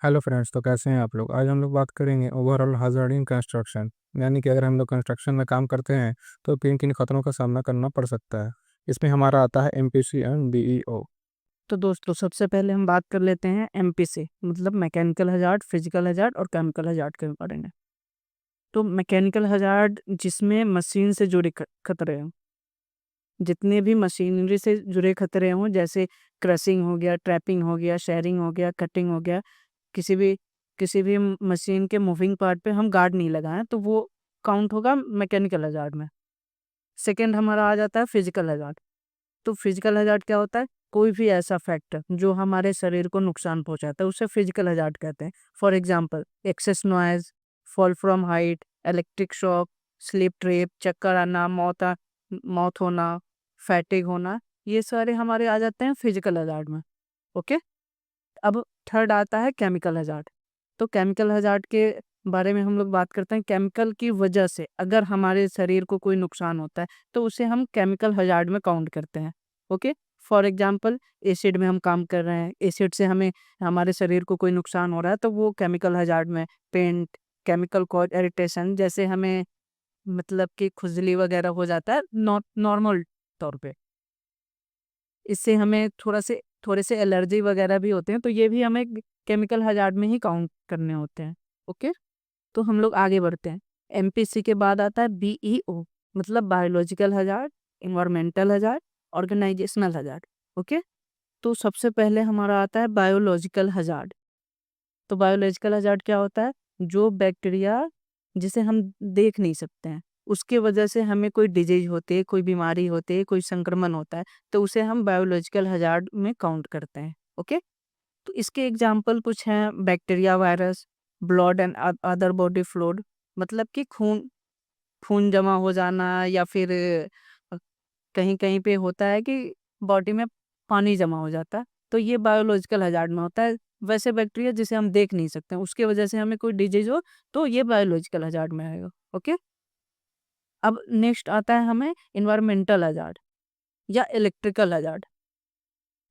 Hello friends, तो कैसे हैं आप लोग। आज हम लोग बात करेंगे ओवरऑल hazard इन कंस्ट्रक्शन। यानी कि अगर हम लोग कंस्ट्रक्शन में काम करते हैं तो किन किन खतरों का सामना करना पड़ सकता है। इसमें हमारा आता है एमपीसी एंड बीईओ। तो दोस्तों सबसे पहले हम बात कर लेते हैं एमपीसी मतलब मैकेनिकल हजार्ड, फिजिकल हजार्ड और केमिकल हजार्ड के बारे में। तो मैकेनिकल हजार्ड जिसमें मशीन से जुड़े खतरे हों, जितने भी मशीनरी से जुड़े खतरे हों, जैसे क्रशिंग हो गया, ट्रैपिंग हो गया, शेयरिंग हो गया, कटिंग हो गया, किसी भी किसी भी मशीन के मूविंग पार्ट पे हम गार्ड नहीं लगाएं तो वो काउंट होगा मैकेनिकल हजार्ड में। सेकेंड हमारा आ जाता है फिजिकल हजार्ड। तो फिजिकल हजार्ड क्या होता है? कोई भी ऐसा फैक्टर जो हमारे शरीर को नुकसान पहुंचाता है उसे फिजिकल हजार्ड कहते हैं। For example excess noise, fall from height, electric shock, slip trip, चक्कर आना, मौत होना, फैटिग होना, ये सारे हमारे आ जाते हैं फिजिकल हजार्ड में। ओके। अब थर्ड आता है केमिकल हजार्ड। तो केमिकल हजार्ड के बारे में हम लोग बात करते हैं। केमिकल की वजह से अगर हमारे शरीर को कोई नुकसान होता है तो उसे हम केमिकल हजार्ड में काउंट करते हैं। ओके। फॉर एग्जांपल एसिड में हम काम कर रहे हैं, एसिड से हमें हमारे शरीर को कोई नुकसान हो रहा है तो वो केमिकल हजार्ड में। पेंट, केमिकल कॉज इरिटेशन, जैसे हमें मतलब कि खुजली वगैरह हो जाता है नॉर्मल तौर पे, इससे हमें थोड़े से एलर्जी वगैरह भी होते हैं, तो ये भी हमें केमिकल हजार्ड में ही काउंट करने होते हैं। ओके। तो हम लोग आगे बढ़ते हैं। एमपीसी के बाद आता है बीईओ मतलब biological hazard, environmental hazard, organisational hazard. Okay. तो सबसे पहले हमारा आता है बायोलॉजिकल हजार्ड। तो बायोलॉजिकल हजार्ड क्या होता है? जो बैक्टीरिया जिसे हम देख नहीं सकते हैं उसके वजह से हमें कोई डिजीज होती है, कोई बीमारी होती है, कोई संक्रमण होता है, तो उसे हम बायोलॉजिकल हजार्ड में काउंट करते हैं। ओके। तो इसके एग्जाम्पल कुछ हैं: bacteria, virus, blood and other body fluid मतलब कि खून खून जमा हो जाना, या फिर अ, कहीं कहीं पे होता है कि बॉडी में पानी जमा हो जाता है, तो ये बायोलॉजिकल हजार्ड में होता है। वैसे बैक्टीरिया जिसे हम देख नहीं सकते हैं उसके वजह से हमें कोई डिजीज हो तो ये बायोलॉजिकल हजार्ड में आएगा। ओके। अब नेक्स्ट आता है हमें इन्वायरमेंटल हजार्ड या इलेक्ट्रिकल हजार्ड।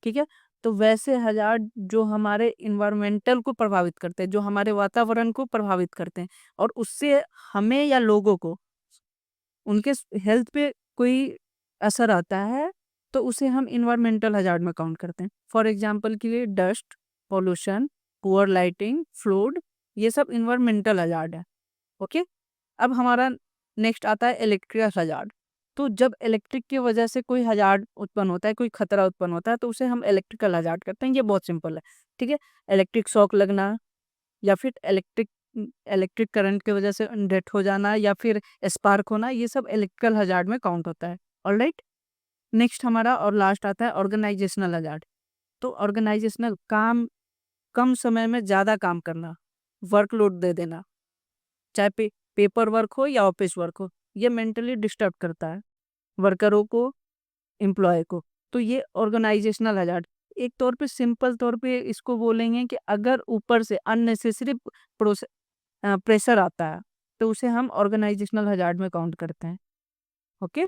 ठीक है। तो वैसे हजार्ड जो हमारे इन्वायरमेंटल को प्रभावित करते हैं, जो हमारे वातावरण को प्रभावित करते हैं और उससे हमें या लोगों को उनके हेल्थ पे कोई असर आता है, तो उसे हम इन्वायरमेंटल हजार्ड में काउंट करते हैं। फॉर एग्जांपल के लिए dust, pollution, poor lighting, fluid, ये सब इन्वायरमेंटल हजार्ड है। ओके। अब हमारा नेक्स्ट आता है इलेक्ट्रिकल हजार्ड। तो जब इलेक्ट्रिक की वजह से कोई हजार्ड उत्पन्न होता है, कोई खतरा उत्पन्न होता है, तो उसे हम इलेक्ट्रिकल हजार्ड करते हैं। ये बहुत सिंपल है। ठीक है। इलेक्ट्रिक शॉक लगना, या फिर इलेक्ट्रिक करंट की वजह से डेथ हो जाना, या फिर स्पार्क होना, ये सब इलेक्ट्रिकल हजार्ड में काउंट होता है। ऑलराइट। नेक्स्ट हमारा और लास्ट आता है ऑर्गेनाइजेशनल हजार्ड। तो ऑर्गेनाइजेशनल काम, कम समय में ज़्यादा काम करना, वर्कलोड दे देना, चाहे पेपर वर्क हो या ऑफिस वर्क हो, ये मेंटली डिस्टर्ब करता है वर्करों को, एम्प्लॉय को। तो ये ऑर्गेनाइजेशनल हजार्ड। एक तौर पे सिंपल तौर पे इसको बोलेंगे कि अगर ऊपर से अननेसेसरी प्रेशर आता है तो उसे हम ऑर्गेनाइजेशनल हजार्ड में काउंट करते हैं। ओके।